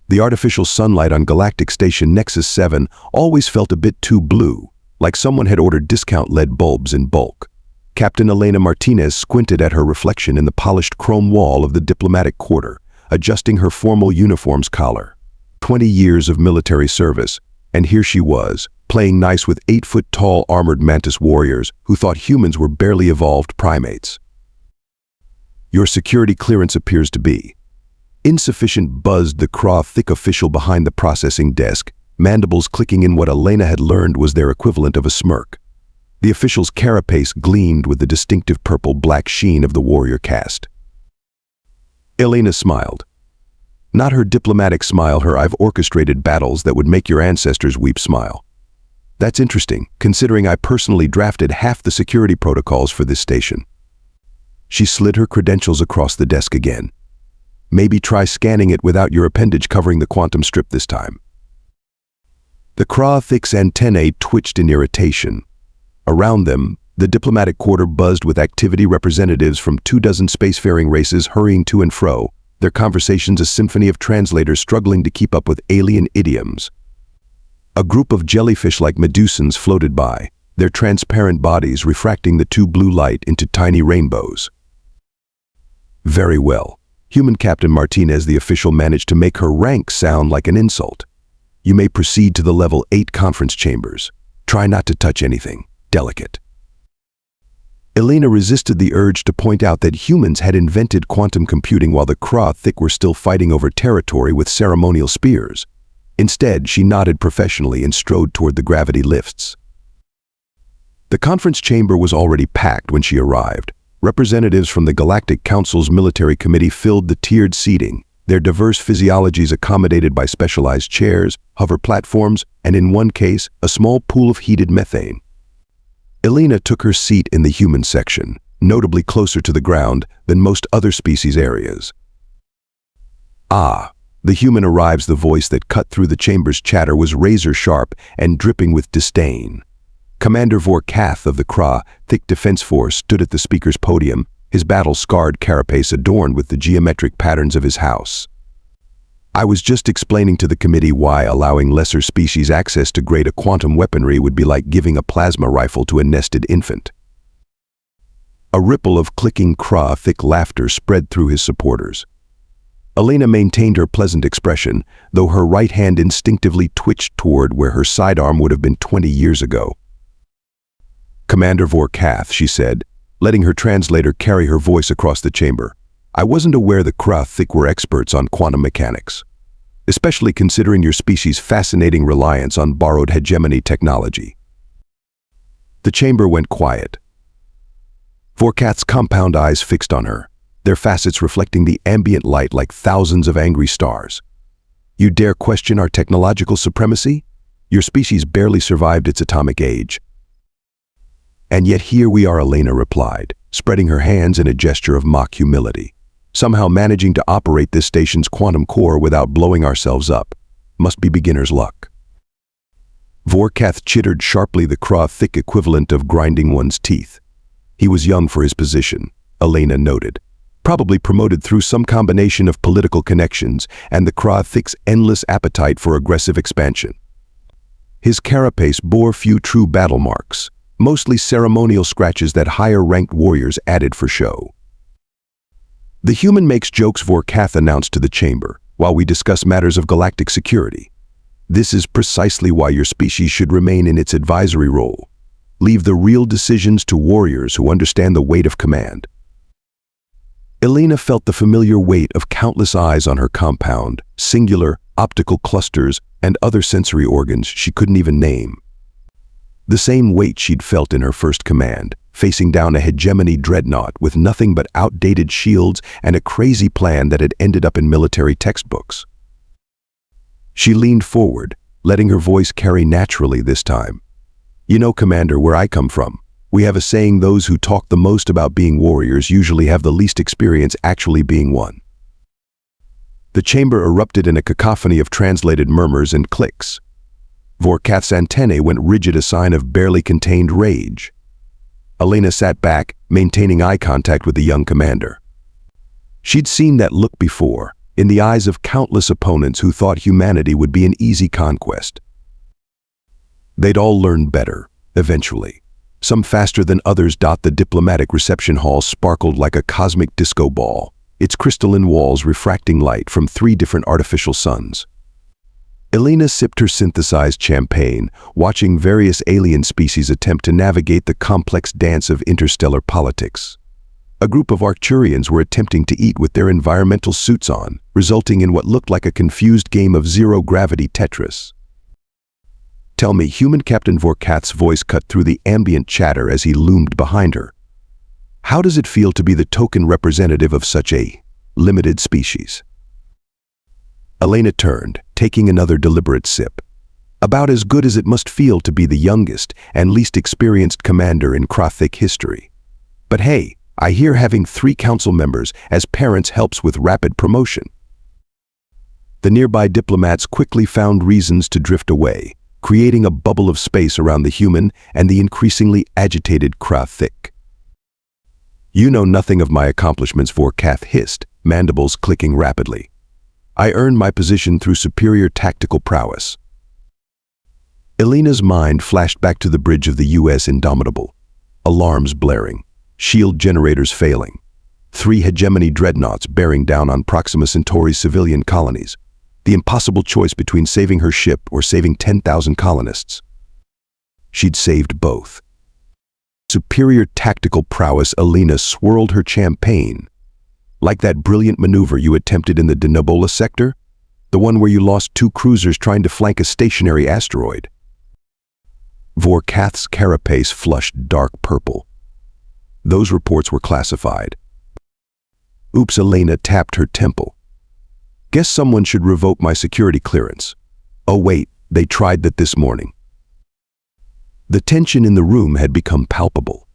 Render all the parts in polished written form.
The artificial sunlight on Galactic Station Nexus-7 always felt a bit too blue, like someone had ordered discount LED bulbs in bulk. Captain Elena Martinez squinted at her reflection in the polished chrome wall of the diplomatic quarter, adjusting her formal uniform's collar. 20 years of military service, and here she was, playing nice with 8-foot-tall armored mantis warriors who thought humans were barely evolved primates. "Your security clearance appears to be insufficient," buzzed the Kra'thik official behind the processing desk, mandibles clicking in what Elena had learned was their equivalent of a smirk. The official's carapace gleamed with the distinctive purple-black sheen of the warrior caste. Elena smiled. Not her diplomatic smile, her "I've orchestrated battles that would make your ancestors weep" smile. That's interesting, considering I personally drafted half the security protocols for this station. She slid her credentials across the desk again. Maybe try scanning it without your appendage covering the quantum strip this time. The Kra'thik's antennae twitched in irritation. Around them, the diplomatic quarter buzzed with activity, representatives from 24 spacefaring races hurrying to and fro, their conversations a symphony of translators struggling to keep up with alien idioms. A group of jellyfish-like medusans floated by, their transparent bodies refracting the too blue light into tiny rainbows. Very well. Human Captain Martinez, the official, managed to make her rank sound like an insult. You may proceed to the level 8 conference chambers. Try not to touch anything delicate. Elena resisted the urge to point out that humans had invented quantum computing while the Kra'thik were still fighting over territory with ceremonial spears. Instead, she nodded professionally and strode toward the gravity lifts. The conference chamber was already packed when she arrived. Representatives from the Galactic Council's military committee filled the tiered seating, their diverse physiologies accommodated by specialized chairs, hover platforms, and in one case, a small pool of heated methane. Elena took her seat in the human section, notably closer to the ground than most other species areas. "Ah," the human arrives. The voice that cut through the chamber's chatter was razor-sharp and dripping with disdain. Commander Vor'kath of the Kra'thik Defense Force stood at the speaker's podium, his battle-scarred carapace adorned with the geometric patterns of his house. "I was just explaining to the committee why allowing lesser species access to greater quantum weaponry would be like giving a plasma rifle to a nested infant." A ripple of clicking Kra'thik laughter spread through his supporters. Elena maintained her pleasant expression, though her right hand instinctively twitched toward where her sidearm would have been 20 years ago. "Commander Vor'kath," she said, letting her translator carry her voice across the chamber. "I wasn't aware the Kra'thik were experts on quantum mechanics, especially considering your species' fascinating reliance on borrowed hegemony technology." The chamber went quiet. Vor'kath's compound eyes fixed on her, their facets reflecting the ambient light like thousands of angry stars. "You dare question our technological supremacy? Your species barely survived its atomic age." "And yet here we are," Elena replied, spreading her hands in a gesture of mock humility. "Somehow managing to operate this station's quantum core without blowing ourselves up. Must be beginner's luck." Vor'kath chittered sharply, the Kra'thik equivalent of grinding one's teeth. He was young for his position, Elena noted, probably promoted through some combination of political connections and the Kra'thik's endless appetite for aggressive expansion. His carapace bore few true battle marks, mostly ceremonial scratches that higher-ranked warriors added for show. "The human makes jokes," Vor'kath announced to the chamber, "while we discuss matters of galactic security. This is precisely why your species should remain in its advisory role. Leave the real decisions to warriors who understand the weight of command." Elena felt the familiar weight of countless eyes on her compound, singular, optical clusters, and other sensory organs she couldn't even name. The same weight she'd felt in her first command, facing down a hegemony dreadnought with nothing but outdated shields and a crazy plan that had ended up in military textbooks. She leaned forward, letting her voice carry naturally this time. "You know, Commander, where I come from, we have a saying: those who talk the most about being warriors usually have the least experience actually being one." The chamber erupted in a cacophony of translated murmurs and clicks. Vor'kath's antennae went rigid, a sign of barely contained rage. Elena sat back, maintaining eye contact with the young commander. She'd seen that look before, in the eyes of countless opponents who thought humanity would be an easy conquest. They'd all learn better, eventually. Some faster than others. The diplomatic reception hall sparkled like a cosmic disco ball, its crystalline walls refracting light from 3 different artificial suns. Elena sipped her synthesized champagne, watching various alien species attempt to navigate the complex dance of interstellar politics. A group of Arcturians were attempting to eat with their environmental suits on, resulting in what looked like a confused game of zero-gravity Tetris. "Tell me," human Captain Vor'kath's voice cut through the ambient chatter as he loomed behind her. "How does it feel to be the token representative of such a limited species?" Elena turned, taking another deliberate sip. "About as good as it must feel to be the youngest and least experienced commander in Kra'thik history. But hey, I hear having 3 council members as parents helps with rapid promotion." The nearby diplomats quickly found reasons to drift away, creating a bubble of space around the human and the increasingly agitated Kra'thik. "You know nothing of my accomplishments," Vor'kath hissed, mandibles clicking rapidly. "I earned my position through superior tactical prowess." Elena's mind flashed back to the bridge of the U.S. Indomitable. Alarms blaring, shield generators failing, 3 hegemony dreadnoughts bearing down on Proxima Centauri's civilian colonies. The impossible choice between saving her ship or saving 10,000 colonists. She'd saved both. Superior tactical prowess. Elena swirled her champagne. "Like that brilliant maneuver you attempted in the Denobola sector? The one where you lost 2 cruisers trying to flank a stationary asteroid?" Vor'kath's carapace flushed dark purple. "Those reports were classified." "Oops," Elena tapped her temple. "Guess someone should revoke my security clearance." "Oh wait, they tried that this morning." The tension in the room had become palpable.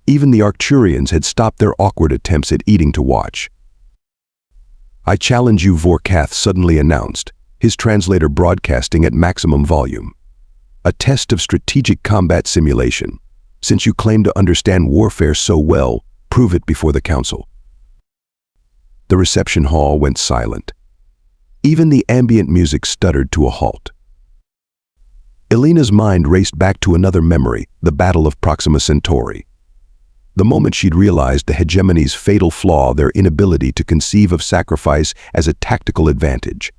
Even the Arcturians had stopped their awkward attempts at eating to watch. "I challenge you," Vor'kath suddenly announced, his translator broadcasting at maximum volume. "A test of strategic combat simulation. Since you claim to understand warfare so well, prove it before the council." The reception hall went silent. Even the ambient music stuttered to a halt. Elena's mind raced back to another memory, the Battle of Proxima Centauri. The moment she'd realized the hegemony's fatal flaw, their inability to conceive of sacrifice as a tactical advantage.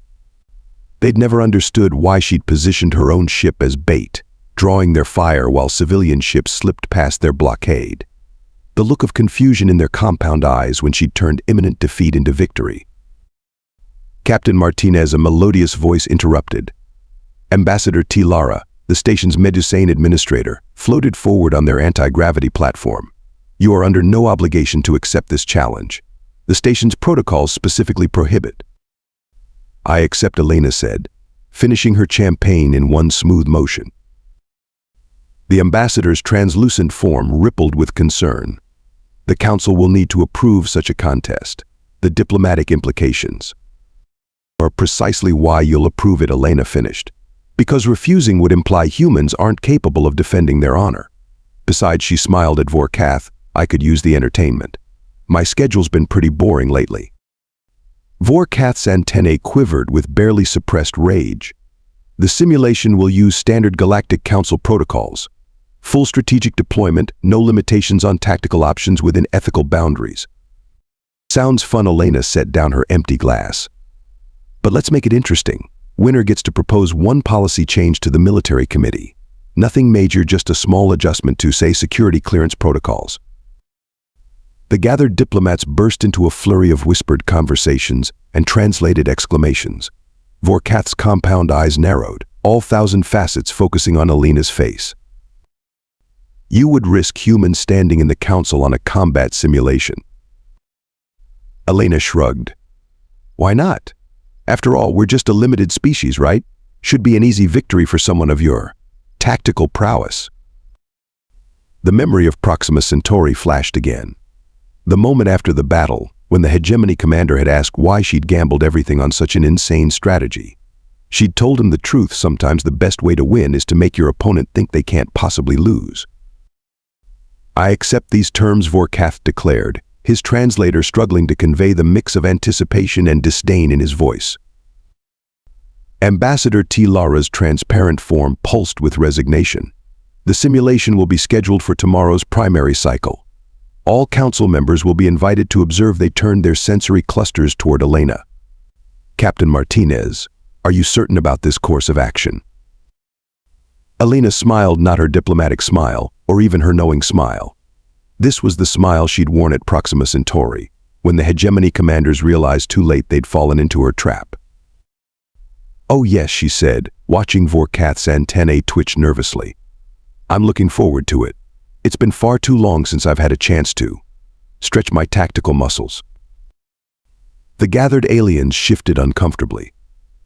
They'd never understood why she'd positioned her own ship as bait, drawing their fire while civilian ships slipped past their blockade. The look of confusion in their compound eyes when she'd turned imminent defeat into victory. "Captain Martinez," a melodious voice interrupted. Ambassador T. Lara, the station's Medusane administrator, floated forward on their anti-gravity platform. "You are under no obligation to accept this challenge. The station's protocols specifically prohibit." "I accept," Elena said, finishing her champagne in one smooth motion. The ambassador's translucent form rippled with concern. "The council will need to approve such a contest. The diplomatic implications are precisely why you'll approve it," Elena finished. "Because refusing would imply humans aren't capable of defending their honor. Besides," she smiled at Vor'kath, "I could use the entertainment. My schedule's been pretty boring lately." Vor'kath's antennae quivered with barely suppressed rage. "The simulation will use standard Galactic Council protocols. Full strategic deployment, no limitations on tactical options within ethical boundaries." "Sounds fun," Elena set down her empty glass. "But let's make it interesting. Winner gets to propose one policy change to the military committee. Nothing major, just a small adjustment to, say, security clearance protocols." The gathered diplomats burst into a flurry of whispered conversations and translated exclamations. Vor'kath's compound eyes narrowed, all 1,000 facets focusing on Elena's face. "You would risk humans standing in the council on a combat simulation?" Elena shrugged. "Why not? After all, we're just a limited species, right? Should be an easy victory for someone of your tactical prowess." The memory of Proxima Centauri flashed again. The moment after the battle, when the hegemony commander had asked why she'd gambled everything on such an insane strategy. She'd told him the truth: sometimes the best way to win is to make your opponent think they can't possibly lose. "I accept these terms," Vor'kath declared, his translator struggling to convey the mix of anticipation and disdain in his voice. Ambassador T. Lara's transparent form pulsed with resignation. The simulation will be scheduled for tomorrow's primary cycle. All council members will be invited to observe they turn their sensory clusters toward Elena. Captain Martinez, are you certain about this course of action? Elena smiled, not her diplomatic smile, or even her knowing smile. This was the smile she'd worn at Proxima Centauri, when the hegemony commanders realized too late they'd fallen into her trap. Oh yes, she said, watching Vor'kath's antennae twitch nervously. I'm looking forward to it. It's been far too long since I've had a chance to stretch my tactical muscles. The gathered aliens shifted uncomfortably.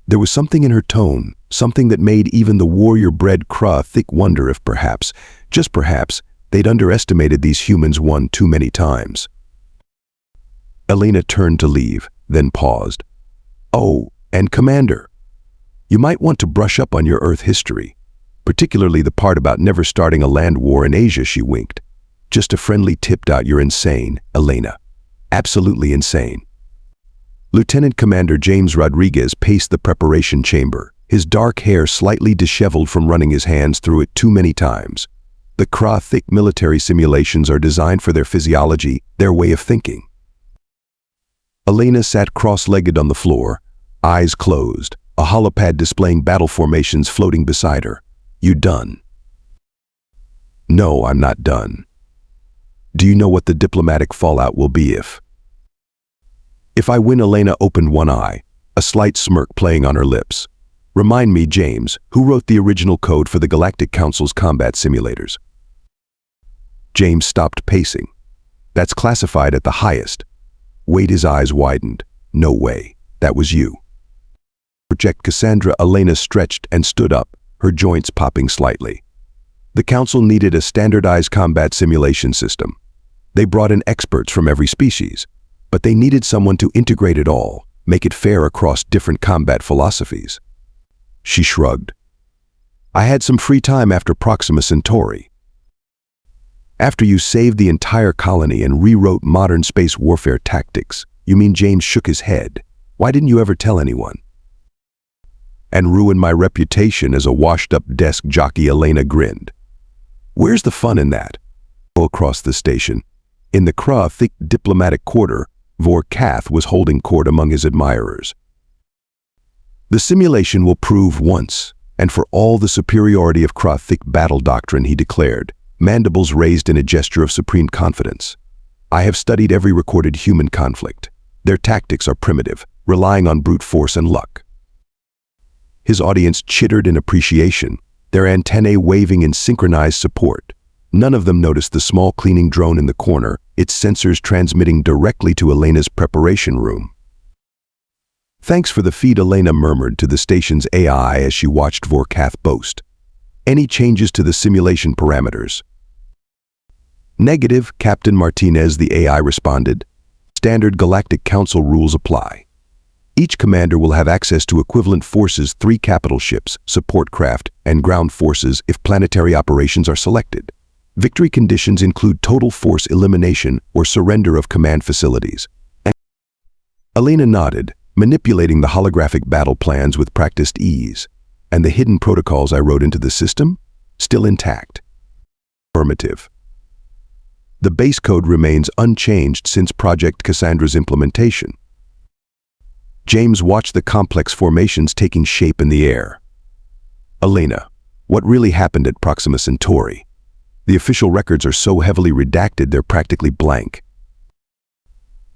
There was something in her tone, something that made even the warrior-bred Kra'thik wonder if perhaps, just perhaps, they'd underestimated these humans one too many times. Elena turned to leave, then paused. Oh, and Commander, you might want to brush up on your Earth history, particularly the part about never starting a land war in Asia, she winked. Just a friendly tip. You're insane, Elena. Absolutely insane. Lieutenant Commander James Rodriguez paced the preparation chamber, his dark hair slightly disheveled from running his hands through it too many times. The Kra'thik military simulations are designed for their physiology, their way of thinking. Elena sat cross-legged on the floor, eyes closed, a holopad displaying battle formations floating beside her. You done? No, I'm not done. Do you know what the diplomatic fallout will be if I win? Elena opened one eye, a slight smirk playing on her lips. Remind me, James, who wrote the original code for the Galactic Council's combat simulators? James stopped pacing. That's classified at the highest. Wade, his eyes widened. No way, that was you. Project Cassandra. Elena stretched and stood up, her joints popping slightly. The council needed a standardized combat simulation system. They brought in experts from every species, but they needed someone to integrate it all, make it fair across different combat philosophies. She shrugged. I had some free time after Proxima Centauri. After you saved the entire colony and rewrote modern space warfare tactics, you mean? James shook his head. Why didn't you ever tell anyone? And ruin my reputation as a washed-up desk jockey, Elena grinned. Where's the fun in that? Across the station, in the Kra'thik diplomatic quarter, Vor'kath was holding court among his admirers. The simulation will prove once and for all the superiority of Kra'thik battle doctrine, he declared, mandibles raised in a gesture of supreme confidence. I have studied every recorded human conflict. Their tactics are primitive, relying on brute force and luck. His audience chittered in appreciation, their antennae waving in synchronized support. None of them noticed the small cleaning drone in the corner, its sensors transmitting directly to Elena's preparation room. Thanks for the feed, Elena murmured to the station's AI as she watched Vor'kath boast. Any changes to the simulation parameters? Negative, Captain Martinez, the AI responded. Standard Galactic Council rules apply. Each commander will have access to equivalent forces, 3 capital ships, support craft, and ground forces if planetary operations are selected. Victory conditions include total force elimination or surrender of command facilities. Elena nodded, manipulating the holographic battle plans with practiced ease. And the hidden protocols I wrote into the system? Still intact. Affirmative. The base code remains unchanged since Project Cassandra's implementation. James watched the complex formations taking shape in the air. Elena, what really happened at Proxima Centauri? The official records are so heavily redacted they're practically blank.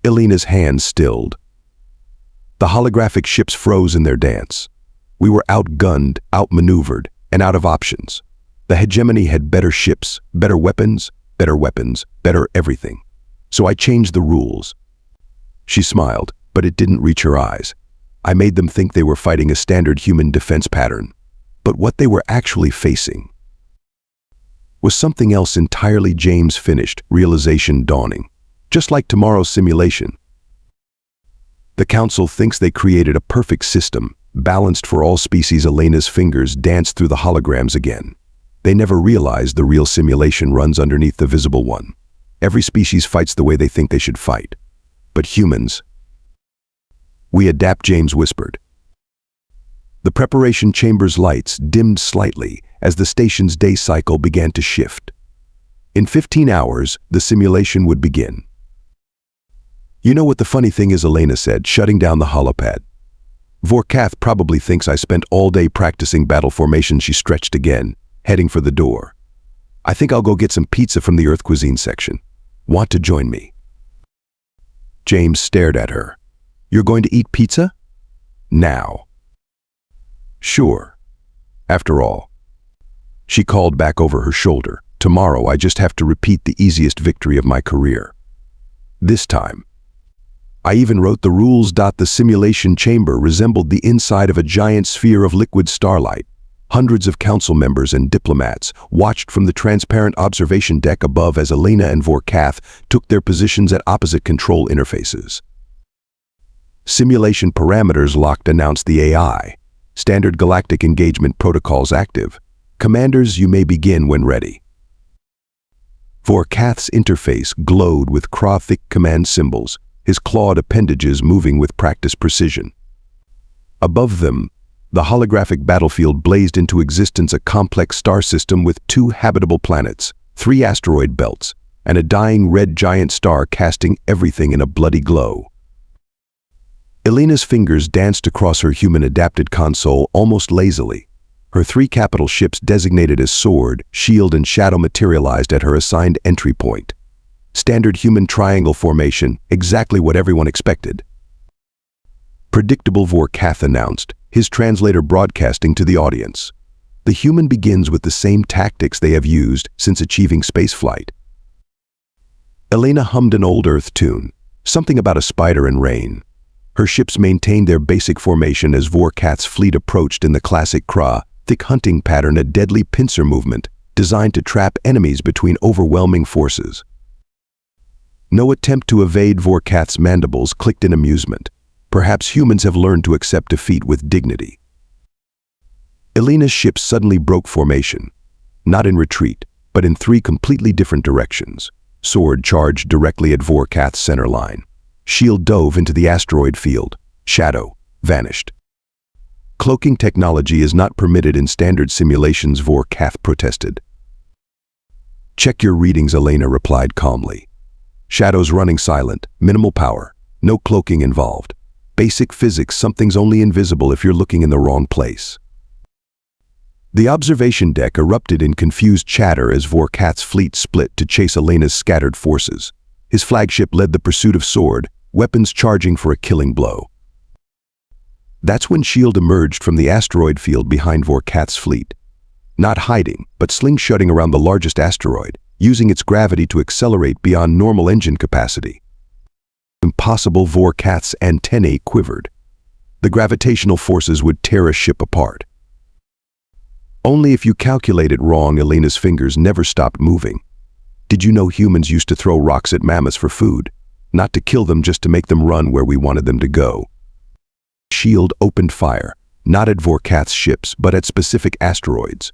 Elena's hands stilled. The holographic ships froze in their dance. We were outgunned, outmaneuvered, and out of options. The hegemony had better ships, better weapons, better everything. So I changed the rules. She smiled, but it didn't reach her eyes. I made them think they were fighting a standard human defense pattern. But what they were actually facing was something else entirely. James finished, realization dawning. Just like tomorrow's simulation. The council thinks they created a perfect system, balanced for all species. Elena's fingers danced through the holograms again. They never realized the real simulation runs underneath the visible one. Every species fights the way they think they should fight. But humans, we adapt, James whispered. The preparation chamber's lights dimmed slightly as the station's day cycle began to shift. In 15 hours, the simulation would begin. You know what the funny thing is, Elena said, shutting down the holopad. Vor'kath probably thinks I spent all day practicing battle formation. She stretched again, heading for the door. I think I'll go get some pizza from the Earth cuisine section. Want to join me? James stared at her. You're going to eat pizza? Now. Sure. After all. She called back over her shoulder. Tomorrow I just have to repeat the easiest victory of my career. This time. I even wrote the rules. The simulation chamber resembled the inside of a giant sphere of liquid starlight. Hundreds of council members and diplomats watched from the transparent observation deck above as Elena and Vor'kath took their positions at opposite control interfaces. Simulation parameters locked, announced the AI. Standard galactic engagement protocols active. Commanders, you may begin when ready. Vor'kath's interface glowed with Kra'thik command symbols, his clawed appendages moving with practiced precision. Above them, the holographic battlefield blazed into existence, a complex star system with 2 habitable planets, 3 asteroid belts, and a dying red giant star casting everything in a bloody glow. Elena's fingers danced across her human-adapted console almost lazily. Her 3 capital ships designated as Sword, Shield, and Shadow materialized at her assigned entry point. Standard human triangle formation, exactly what everyone expected. Predictable, Vor'kath announced, his translator broadcasting to the audience. The human begins with the same tactics they have used since achieving spaceflight. Elena hummed an old Earth tune, something about a spider and rain. Her ships maintained their basic formation as Vor'kath's fleet approached in the classic Kra'thik hunting pattern, a deadly pincer movement designed to trap enemies between overwhelming forces. No attempt to evade. Vor'kath's mandibles clicked in amusement. Perhaps humans have learned to accept defeat with dignity. Elena's ship suddenly broke formation, not in retreat, but in 3 completely different directions. Sword charged directly at Vor'kath's center line. Shield dove into the asteroid field. Shadow vanished. Cloaking technology is not permitted in standard simulations, Vor'kath protested. Check your readings, Elena replied calmly. Shadow's running silent, minimal power, no cloaking involved. Basic physics, something's only invisible if you're looking in the wrong place. The observation deck erupted in confused chatter as Vor'kath's fleet split to chase Elena's scattered forces. His flagship led the pursuit of Sword, weapons charging for a killing blow. That's when Shield emerged from the asteroid field behind Vor'kath's fleet. Not hiding, but slingshotting around the largest asteroid, using its gravity to accelerate beyond normal engine capacity. Impossible, Vor'kath's antennae quivered. The gravitational forces would tear a ship apart. Only if you calculate it wrong. Elena's fingers never stopped moving. Did you know humans used to throw rocks at mammoths for food? Not to kill them, just to make them run where we wanted them to go. Shield opened fire, not at Vor'kath's ships, but at specific asteroids.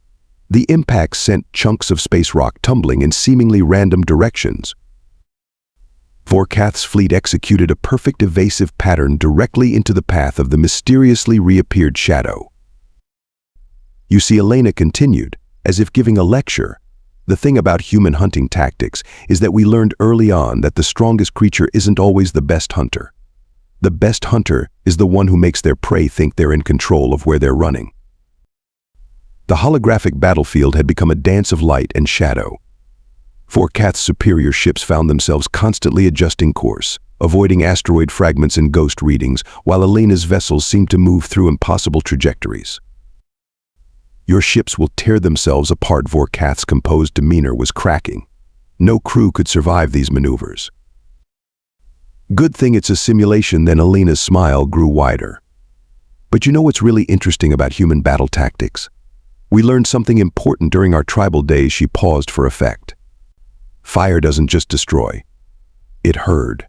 The impact sent chunks of space rock tumbling in seemingly random directions. Vor'kath's fleet executed a perfect evasive pattern directly into the path of the mysteriously reappeared Shadow. You see, Elena continued, as if giving a lecture. The thing about human hunting tactics is that we learned early on that the strongest creature isn't always the best hunter. The best hunter is the one who makes their prey think they're in control of where they're running. The holographic battlefield had become a dance of light and shadow. Vor'kath's superior ships found themselves constantly adjusting course, avoiding asteroid fragments and ghost readings, while Elena's vessels seemed to move through impossible trajectories. Your ships will tear themselves apart. Vor'kath's composed demeanor was cracking. No crew could survive these maneuvers. Good thing it's a simulation. Then Elena's smile grew wider. But you know what's really interesting about human battle tactics? We learned something important during our tribal days. She paused for effect. Fire doesn't just destroy. It herd.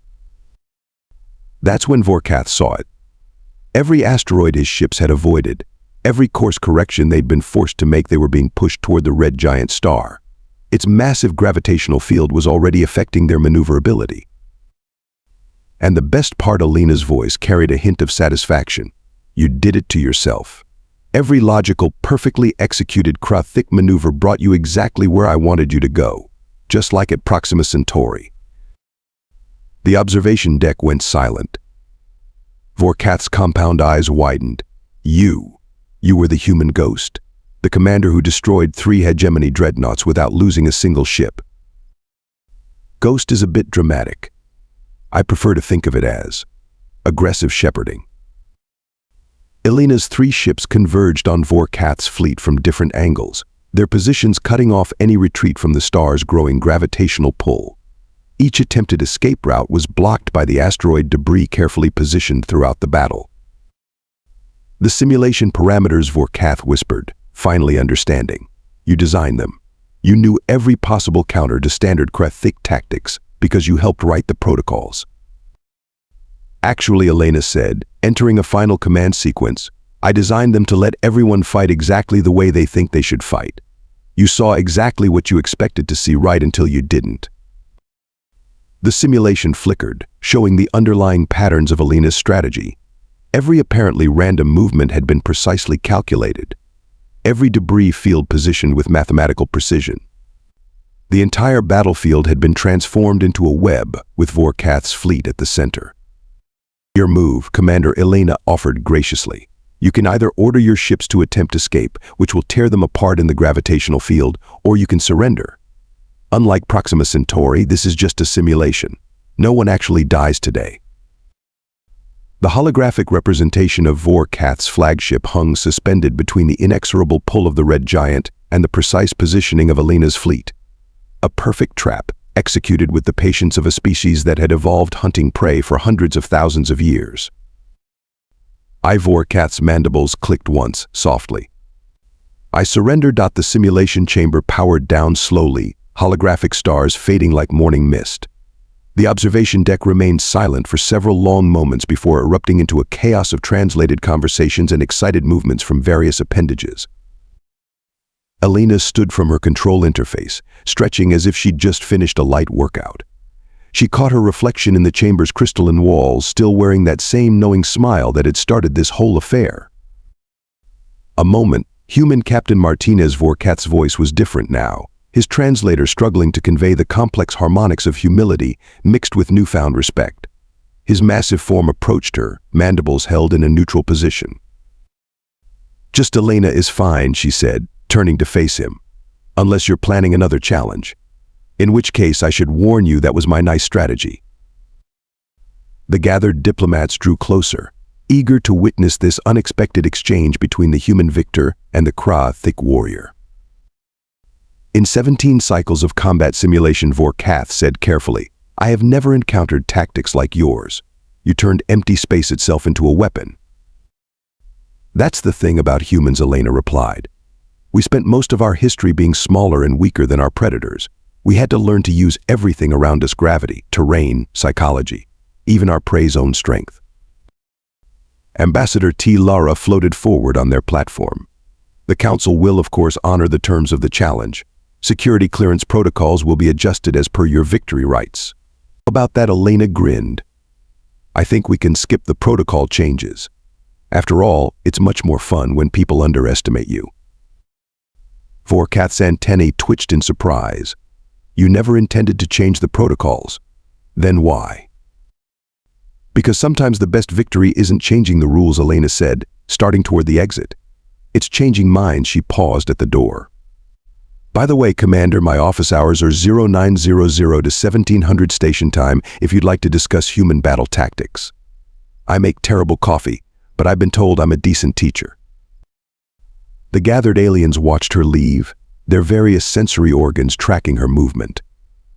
That's when Vor'kath saw it. Every asteroid his ships had avoided, every course correction they'd been forced to make, they were being pushed toward the red giant star. Its massive gravitational field was already affecting their maneuverability. And the best part, Elena's voice carried a hint of satisfaction. You did it to yourself. Every logical, perfectly executed Kra'thik maneuver brought you exactly where I wanted you to go, just like at Proxima Centauri. The observation deck went silent. Vor'kath's compound eyes widened. You were the human ghost, the commander who destroyed 3 hegemony dreadnoughts without losing a single ship. Ghost is a bit dramatic. I prefer to think of it as aggressive shepherding. Elena's 3 ships converged on Vor'kath's fleet from different angles, their positions cutting off any retreat from the star's growing gravitational pull. Each attempted escape route was blocked by the asteroid debris carefully positioned throughout the battle. The simulation parameters, Vor'kath whispered, finally understanding. You designed them. You knew every possible counter to standard Kra'thik tactics because you helped write the protocols. Actually, Elena said, entering a final command sequence, I designed them to let everyone fight exactly the way they think they should fight. You saw exactly what you expected to see right until you didn't. The simulation flickered, showing the underlying patterns of Elena's strategy. Every apparently random movement had been precisely calculated. Every debris field positioned with mathematical precision. The entire battlefield had been transformed into a web, with Vor'kath's fleet at the center. Your move, Commander Elena offered graciously. You can either order your ships to attempt escape, which will tear them apart in the gravitational field, or you can surrender. Unlike Proxima Centauri, this is just a simulation. No one actually dies today. The holographic representation of Vor'kath's flagship hung suspended between the inexorable pull of the red giant and the precise positioning of Elena's fleet. A perfect trap, executed with the patience of a species that had evolved hunting prey for hundreds of thousands of years. Vor'kath's mandibles clicked once, softly. I surrendered. The simulation chamber powered down slowly, holographic stars fading like morning mist. The observation deck remained silent for several long moments before erupting into a chaos of translated conversations and excited movements from various appendages. Elena stood from her control interface, stretching as if she'd just finished a light workout. She caught her reflection in the chamber's crystalline walls, still wearing that same knowing smile that had started this whole affair. A moment, human Captain Martinez. Vor'kath's voice was different now, his translator struggling to convey the complex harmonics of humility mixed with newfound respect. His massive form approached her, mandibles held in a neutral position. Just Elena is fine, she said, turning to face him. Unless you're planning another challenge. In which case I should warn you that was my nice strategy. The gathered diplomats drew closer, eager to witness this unexpected exchange between the human victor and the Kra'thik warrior. In 17 cycles of combat simulation, Vor'kath said carefully, I have never encountered tactics like yours. You turned empty space itself into a weapon. That's the thing about humans, Elena replied. We spent most of our history being smaller and weaker than our predators. We had to learn to use everything around us: gravity, terrain, psychology, even our prey's own strength. Ambassador T. Lara floated forward on their platform. The Council will, of course, honor the terms of the challenge. Security clearance protocols will be adjusted as per your victory rights. About that, Elena grinned. I think we can skip the protocol changes. After all, it's much more fun when people underestimate you. Vor'kath's antennae twitched in surprise. You never intended to change the protocols. Then why? Because sometimes the best victory isn't changing the rules, Elena said, starting toward the exit. It's changing minds. She paused at the door. By the way, Commander, my office hours are 0900 to 1700 station time if you'd like to discuss human battle tactics. I make terrible coffee, but I've been told I'm a decent teacher. The gathered aliens watched her leave, their various sensory organs tracking her movement.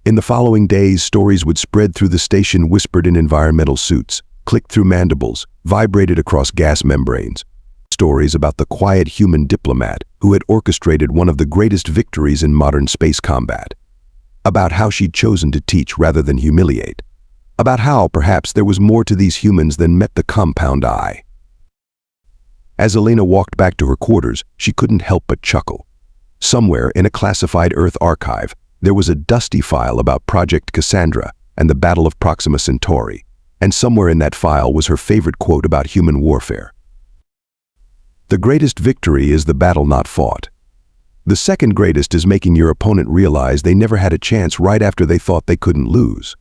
In the following days, stories would spread through the station, whispered in environmental suits, clicked through mandibles, vibrated across gas membranes. Stories about the quiet human diplomat who had orchestrated one of the greatest victories in modern space combat. About how she'd chosen to teach rather than humiliate. About how, perhaps, there was more to these humans than met the compound eye. As Elena walked back to her quarters, she couldn't help but chuckle. Somewhere in a classified Earth archive, There was a dusty file about Project Cassandra and the Battle of Proxima Centauri, and somewhere in that file was her favorite quote about human warfare. The greatest victory is the battle not fought. The second greatest is making your opponent realize they never had a chance right after they thought they couldn't lose.